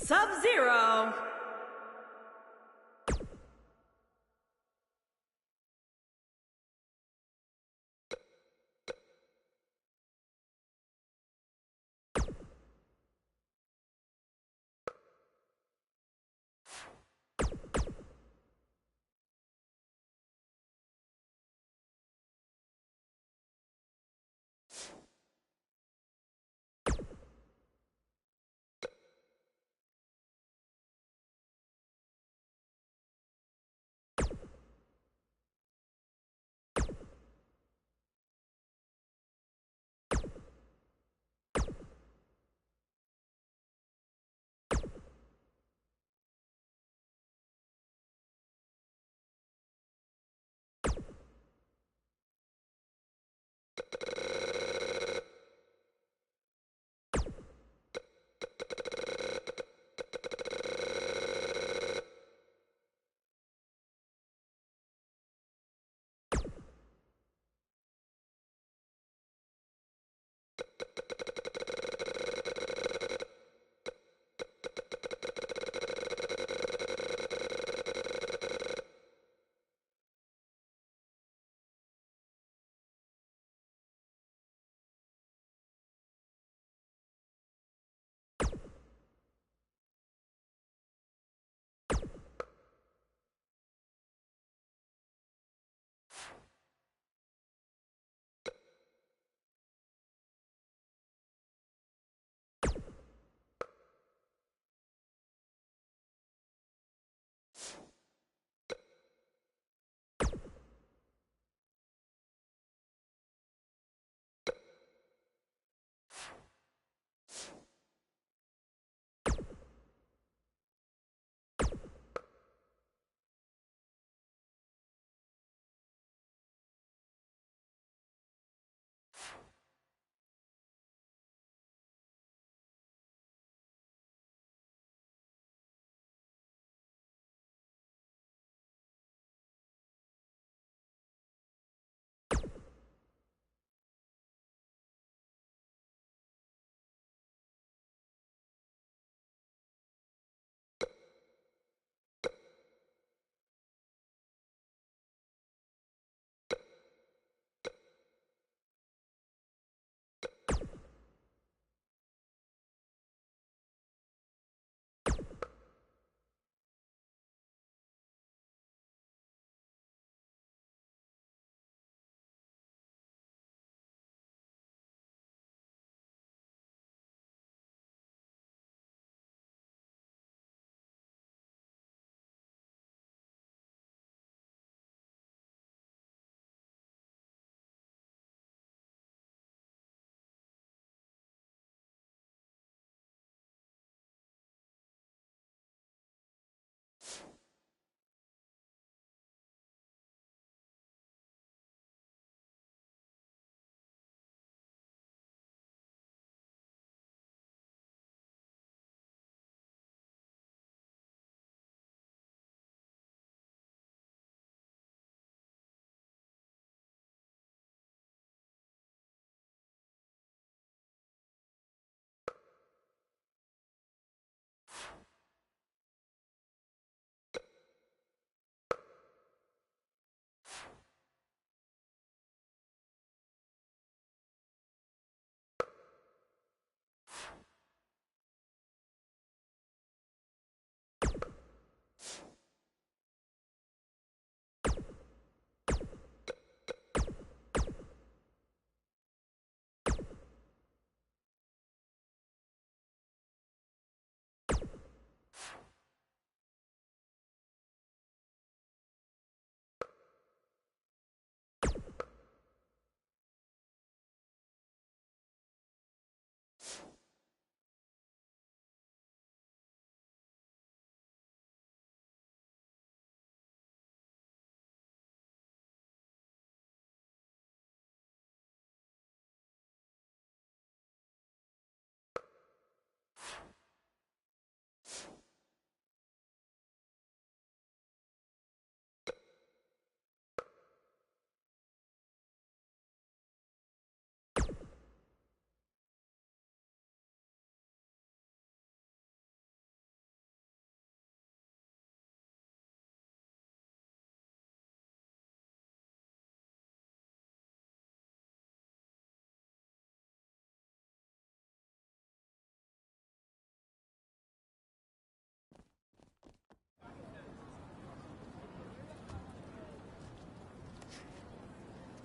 Sub-Zero.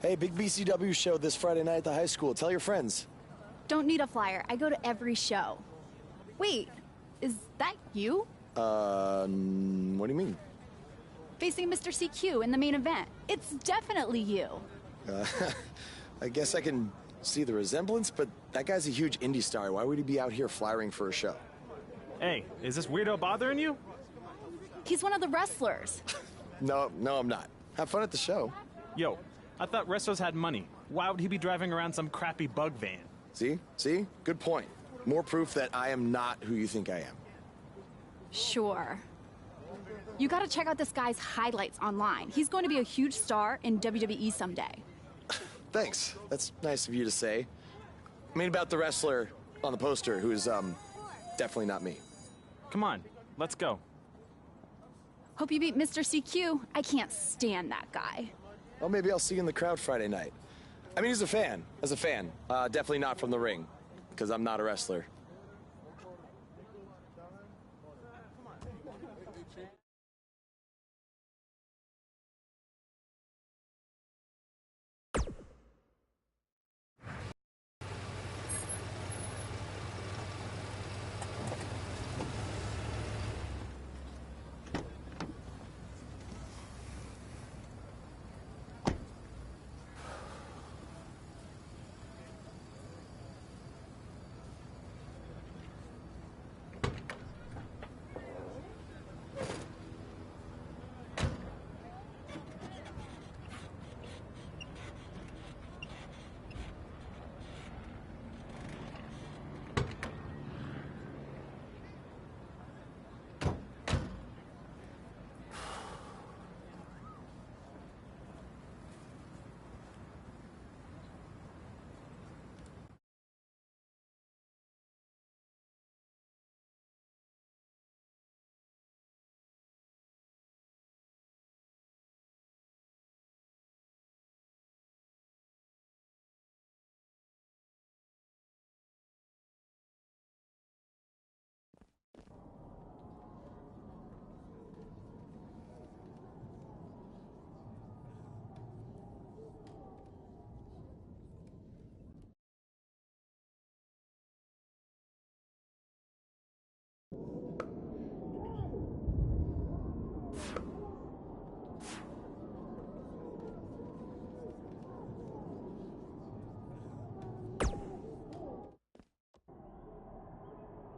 Hey, big BCW show this Friday night at the high school. Tell your friends. Don't need a flyer. I go to every show. Wait, is that you? What do you mean? Facing Mr. CQ in the main event. It's definitely you. I guess I can see the resemblance, but that guy's a huge indie star. Why would he be out here flyering for a show? Hey, is this weirdo bothering you? He's one of the wrestlers. No, I'm not. Have fun at the show. Yo, I thought wrestlers had money. Why would he be driving around some crappy bug van? See? Good point. More proof that I am not who you think I am. Sure. You gotta check out this guy's highlights online. He's going to be a huge star in WWE someday. Thanks. That's nice of you to say. I mean about the wrestler on the poster who's, definitely not me. Come on, let's go. Hope you beat Mr. CQ. I can't stand that guy. Well, maybe I'll see you in the crowd Friday night. I mean, as a fan. Definitely not from the ring, because I'm not a wrestler.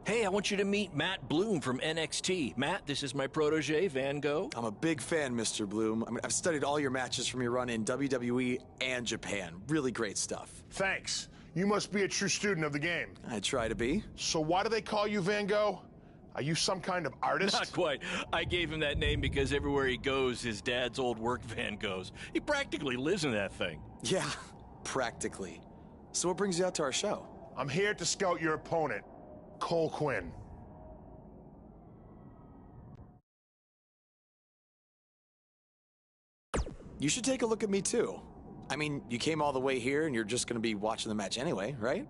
Hey, I want you to meet Matt Bloom from NXT. Matt, this is my protege, Van Gogh. I'm a big fan, Mr. Bloom. I mean, I've studied all your matches from your run in WWE and Japan. Really great stuff. Thanks. You must be a true student of the game. I try to be. So why do they call you Van Gogh? Are you some kind of artist? Not quite. I gave him that name because everywhere he goes, his dad's old work van goes. He practically lives in that thing. Yeah, practically. So what brings you out to our show? I'm here to scout your opponent, Cole Quinn. You should take a look at me too. I mean, you came all the way here and you're just gonna be watching the match anyway, right?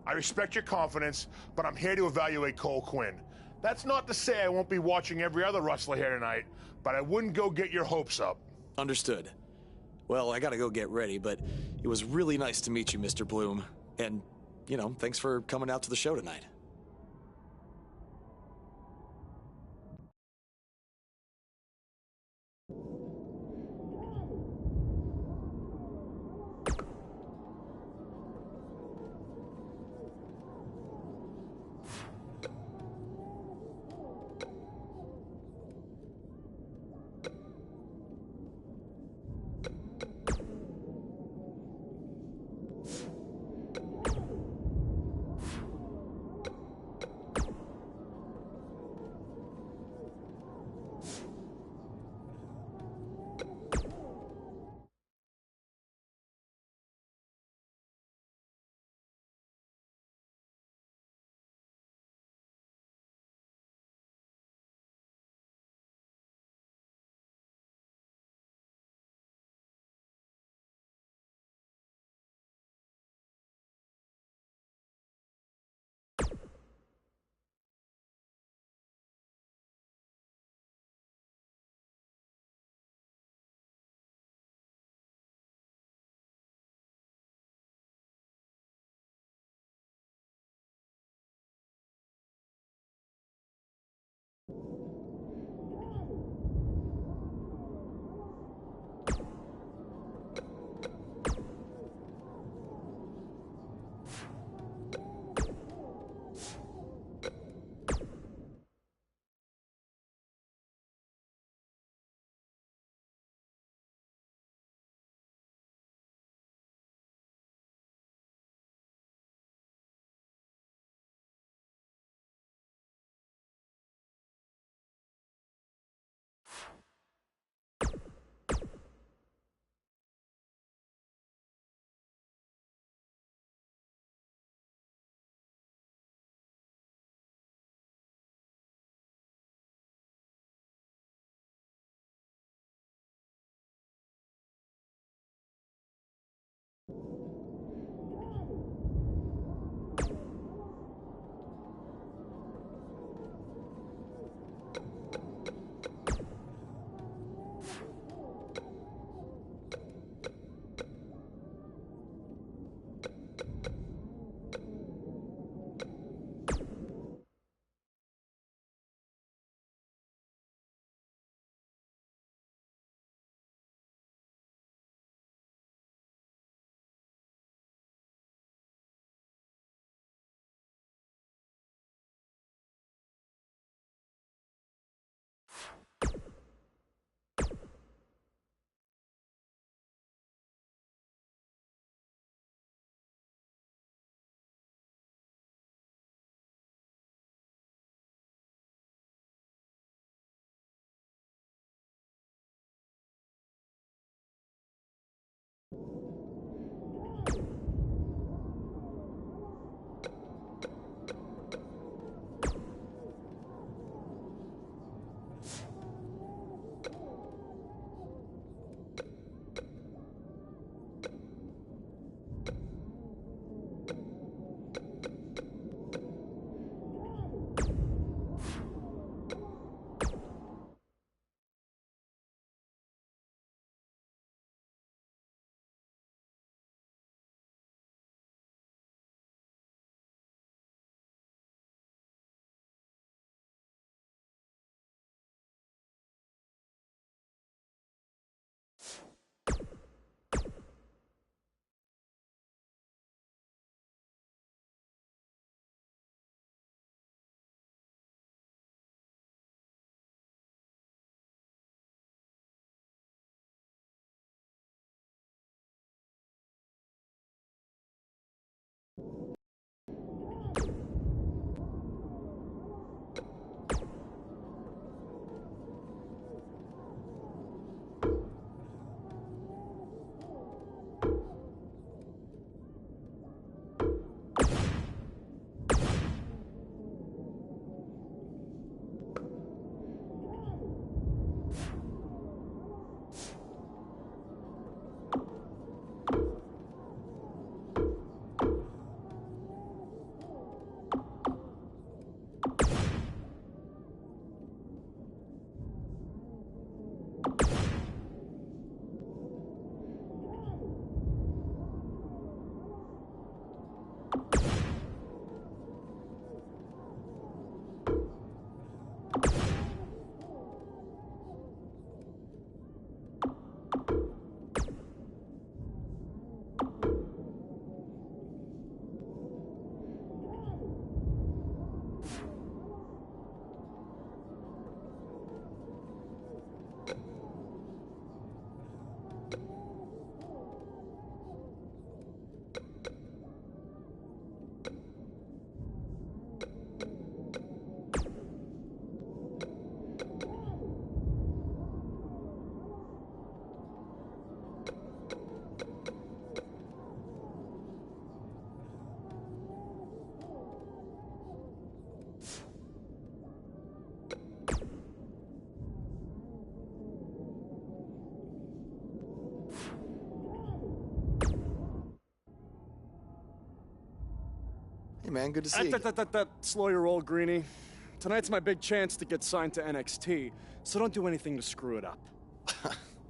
I respect your confidence, but I'm here to evaluate Cole Quinn. That's not to say I won't be watching every other wrestler here tonight, but I wouldn't go get your hopes up. Understood. Well, I gotta go get ready, but it was really nice to meet you, Mr. Bloom. And, you know, thanks for coming out to the show tonight. Hey, man, good to see you. Slow your roll, Greenie. Tonight's my big chance to get signed to NXT, so don't do anything to screw it up.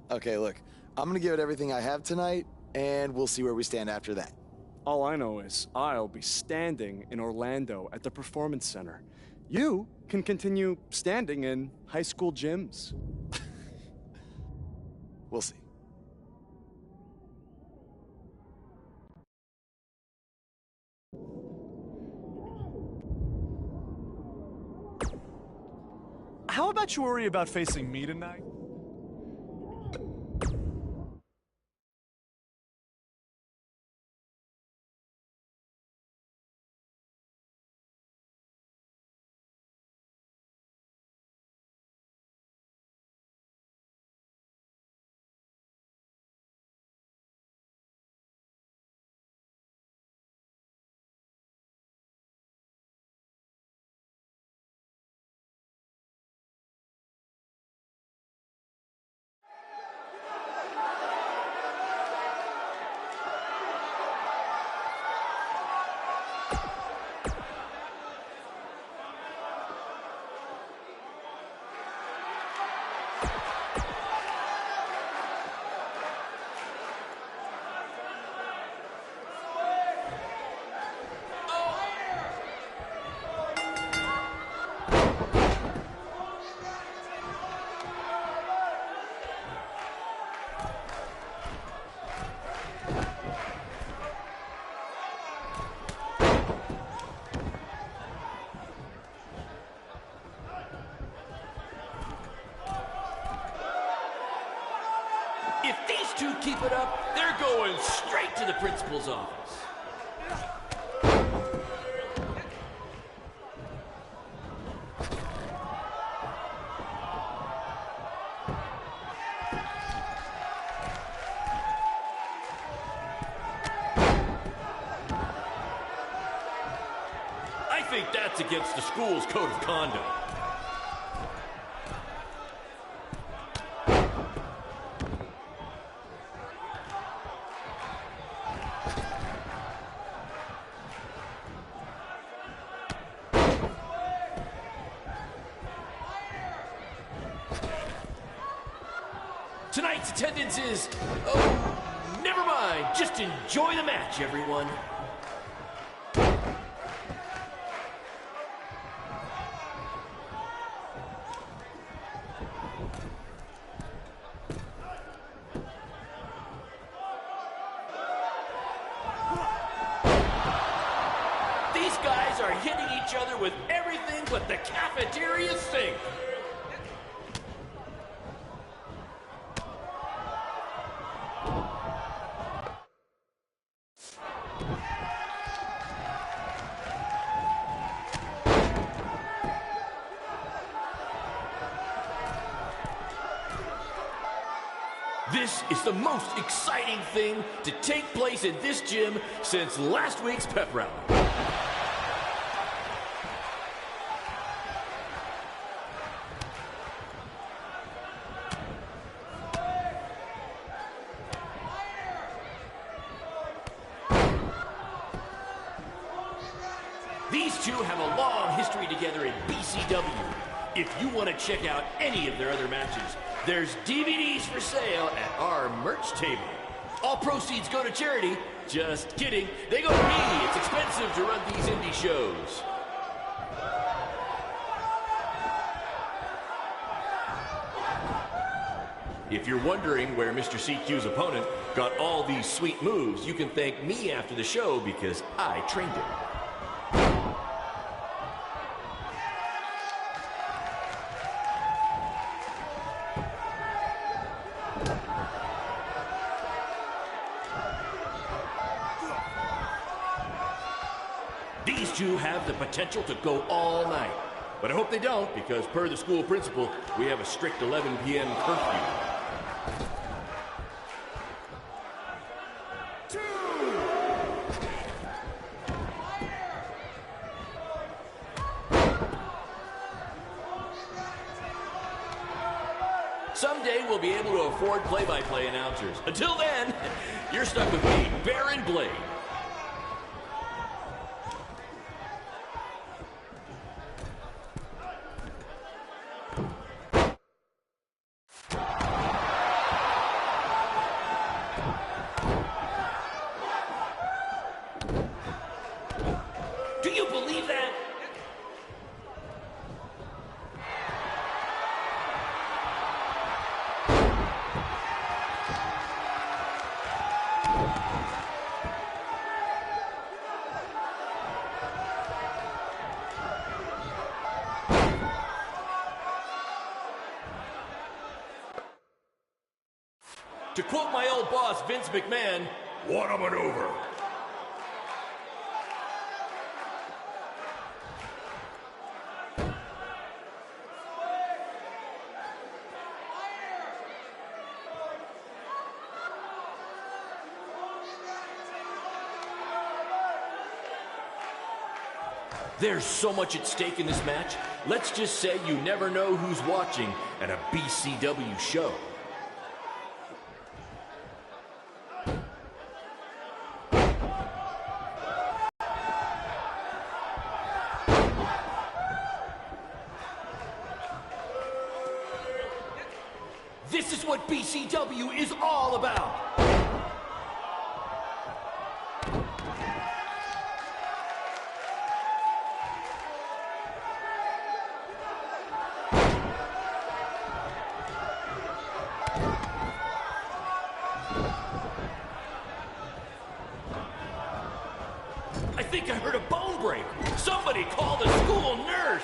Okay, look, I'm gonna give it everything I have tonight, and we'll see where we stand after that. All I know is I'll be standing in Orlando at the Performance Center. You can continue standing in high school gyms. We'll see. How about you worry about facing me tonight? If these two keep it up, they're going straight to the principal's office. I think that's against the school's code of conduct. Tonight's attendance is, oh, never mind. Just enjoy the match, everyone. These guys are hitting each other with everything but the cafeteria sink. This is the most exciting thing to take place in this gym since last week's pep rally. These two have a long history together in BCW. If you want to check out any of their other matches, there's DVDs for sale at our merch table. All proceeds go to charity. Just kidding. They go to me. It's expensive to run these indie shows. If you're wondering where Mr. CQ's opponent got all these sweet moves, you can thank me after the show because I trained him. These two have the potential to go all night. But I hope they don't, because per the school principal, we have a strict 11 p.m. curfew. Someday we'll be able to afford play-by-play announcers. Until then, you're stuck with me, Baron Blade. To quote my old boss, Vince McMahon, what a maneuver. There's so much at stake in this match. Let's just say you never know who's watching at a BCW show. This is what BCW is all about. I think I heard a bone break. Somebody call the school nurse.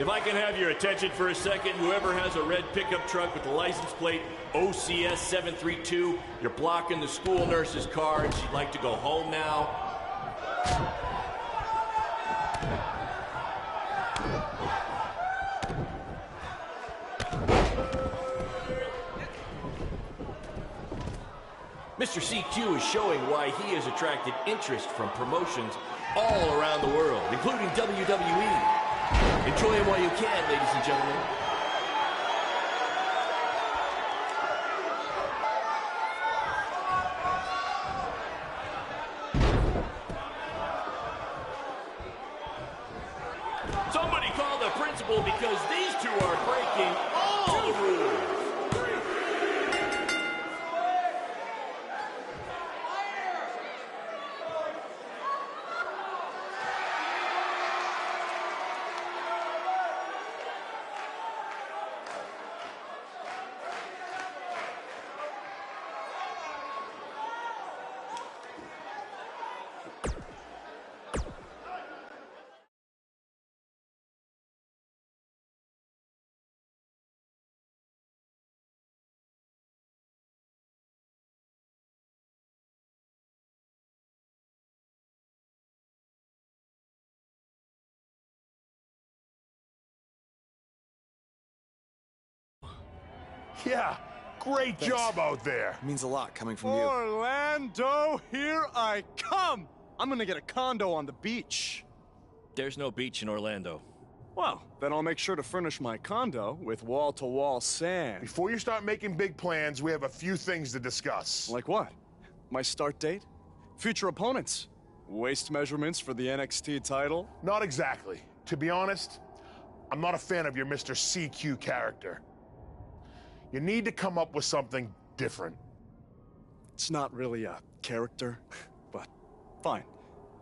If I can have your attention for a second, whoever has a red pickup truck with the license plate OCS 732, you're blocking the school nurse's car and she'd like to go home now. Mr. CQ is showing why he has attracted interest from promotions all around the world, including WWE. Enjoy him while you can, ladies and gentlemen. Somebody call the principal because these two are breaking all the rules. Yeah, great job out there. It means a lot coming from you. Orlando, here I come! I'm gonna get a condo on the beach. There's no beach in Orlando. Well, then I'll make sure to furnish my condo with wall-to-wall sand. Before you start making big plans, we have a few things to discuss. Like what? My start date? Future opponents? Waist measurements for the NXT title? Not exactly. To be honest, I'm not a fan of your Mr. CQ character. You need to come up with something different. It's not really a character, but fine.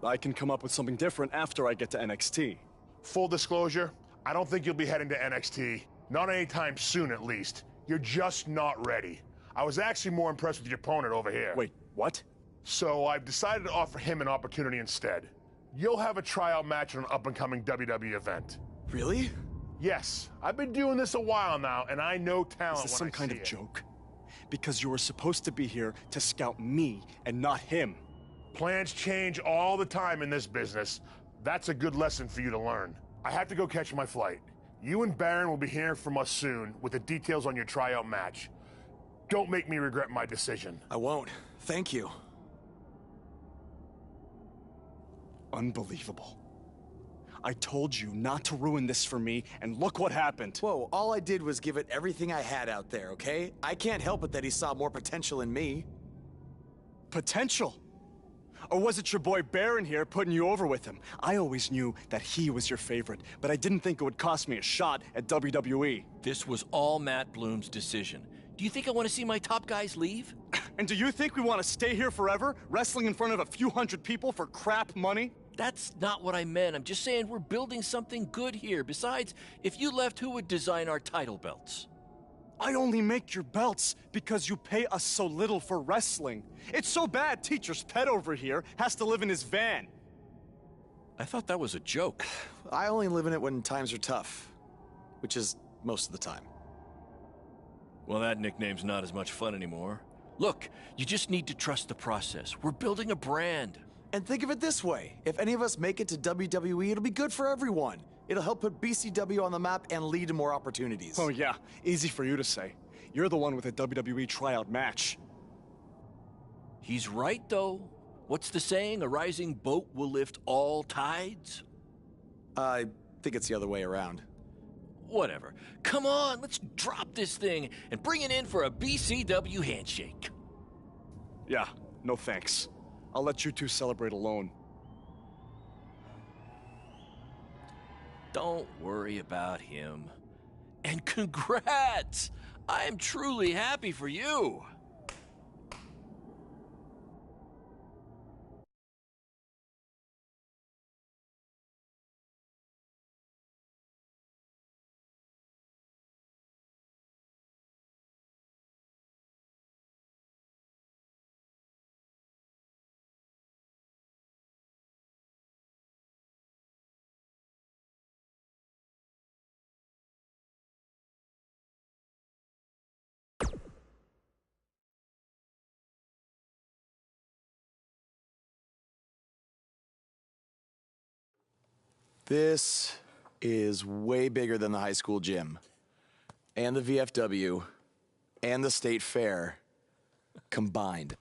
I can come up with something different after I get to NXT. Full disclosure, I don't think you'll be heading to NXT. Not anytime soon, at least. You're just not ready. I was actually more impressed with your opponent over here. Wait, what? So I've decided to offer him an opportunity instead. You'll have a tryout match on an up-and-coming WWE event. Really? Yes, I've been doing this a while now, and I know talent when I see it. Is this some kind of joke? Because you were supposed to be here to scout me and not him. Plans change all the time in this business. That's a good lesson for you to learn. I have to go catch my flight. You and Baron will be hearing from us soon with the details on your tryout match. Don't make me regret my decision. I won't. Thank you. Unbelievable. I told you not to ruin this for me, and look what happened. Whoa, all I did was give it everything I had out there, okay? I can't help it that he saw more potential in me. Potential? Or was it your boy Baron here putting you over with him? I always knew that he was your favorite, but I didn't think it would cost me a shot at WWE. This was all Matt Bloom's decision. Do you think I want to see my top guys leave? And do you think we want to stay here forever, wrestling in front of a few hundred people for crap money? That's not what I meant. I'm just saying we're building something good here. Besides, if you left, who would design our title belts? I only make your belts because you pay us so little for wrestling. It's so bad teacher's pet over here has to live in his van. I thought that was a joke. I only live in it when times are tough, which is most of the time. Well, that nickname's not as much fun anymore. Look, you just need to trust the process. We're building a brand. And think of it this way. If any of us make it to WWE, it'll be good for everyone. It'll help put BCW on the map and lead to more opportunities. Oh yeah, easy for you to say. You're the one with a WWE tryout match. He's right, though. What's the saying? A rising boat will lift all tides? I think it's the other way around. Whatever. Come on, let's drop this thing and bring it in for a BCW handshake. Yeah, no thanks. I'll let you two celebrate alone. Don't worry about him. And congrats! I am truly happy for you. This is way bigger than the high school gym, and the VFW, and the state fair combined.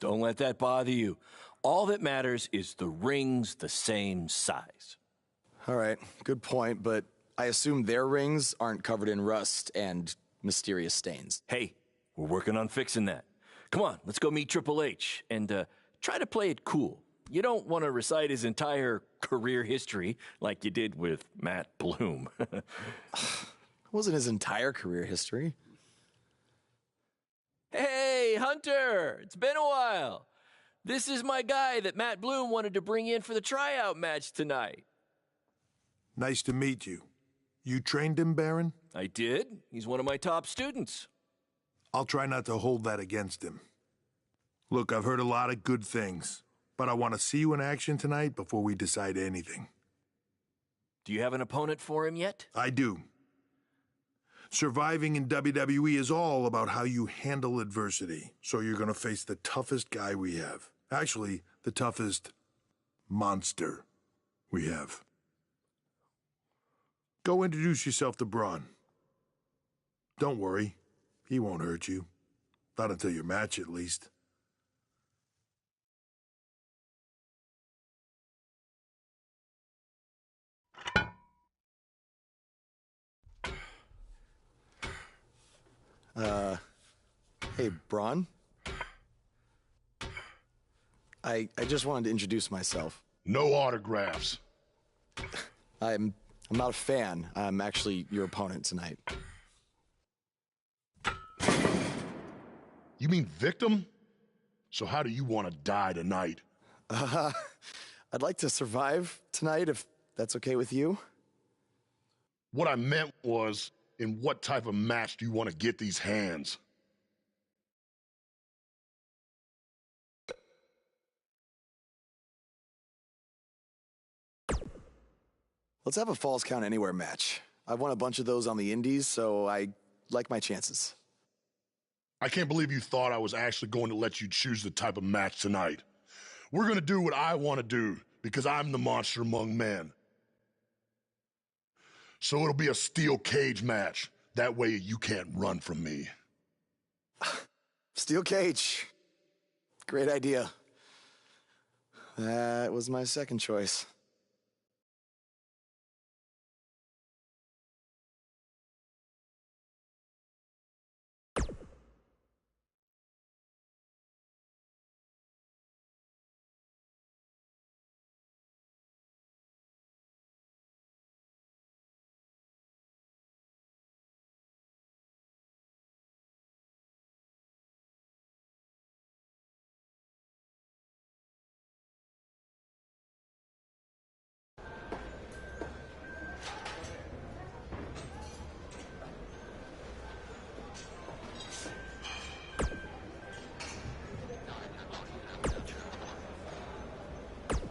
Don't let that bother you. All that matters is the ring's the same size. All right, good point, but I assume their rings aren't covered in rust and mysterious stains. Hey, we're working on fixing that. Come on, let's go meet Triple H and try to play it cool. You don't want to recite his entire career history like you did with Matt Bloom. It wasn't his entire career history. Hey, Hunter! It's been a while. This is my guy that Matt Bloom wanted to bring in for the tryout match tonight. Nice to meet you. You trained him, Baron? I did. He's one of my top students. I'll try not to hold that against him. Look, I've heard a lot of good things, but I want to see you in action tonight before we decide anything. Do you have an opponent for him yet? I do. Surviving in WWE is all about how you handle adversity, so you're going to face the toughest guy we have. Actually, the toughest monster we have. Go introduce yourself to Braun. Don't worry, he won't hurt you. Not until your match, at least. Hey, Braun? I just wanted to introduce myself. No autographs. I'm not a fan. I'm actually your opponent tonight. You mean victim? So how do you want to die tonight? I'd like to survive tonight if that's okay with you. What I meant was, in what type of match do you want to get these hands? Let's have a Falls Count Anywhere match. I've won a bunch of those on the indies, so I like my chances. I can't believe you thought I was actually going to let you choose the type of match tonight. We're going to do what I want to do, because I'm the monster among men. So it'll be a steel cage match. That way you can't run from me. Steel cage. Great idea. That was my second choice.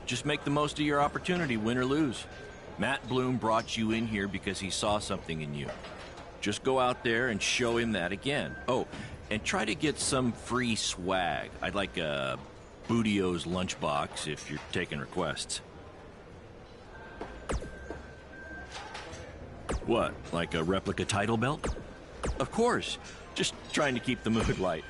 Just make the most of your opportunity, win or lose. Matt Bloom brought you in here because he saw something in you. Just go out there and show him that again. Oh, and try to get some free swag. I'd like a Bootio's lunchbox if you're taking requests. What, like a replica title belt? Of course. Just trying to keep the mood light.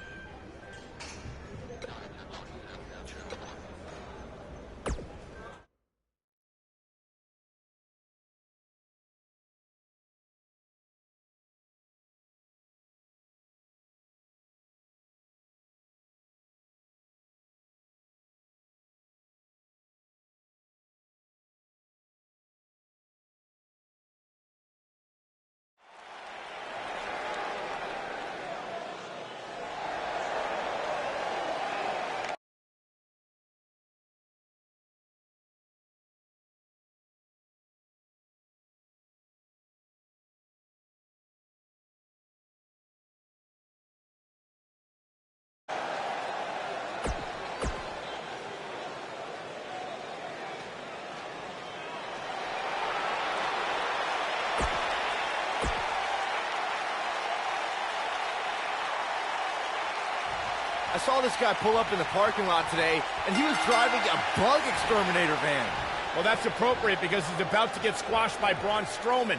I saw this guy pull up in the parking lot today, and he was driving a bug exterminator van. Well, that's appropriate because he's about to get squashed by Braun Strowman.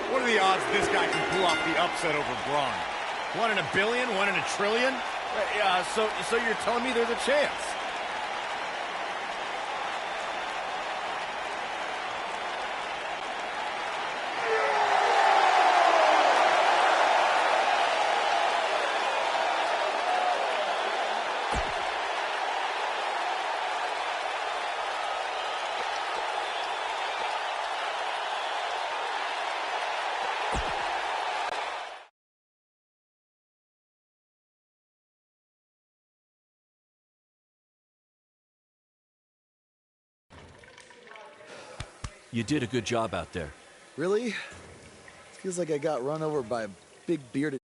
What are the odds this guy can pull off the upset over Braun? 1 in a billion, 1 in a trillion? Yeah, so you're telling me there's a chance? You did a good job out there. Really? Feels like I got run over by a big bearded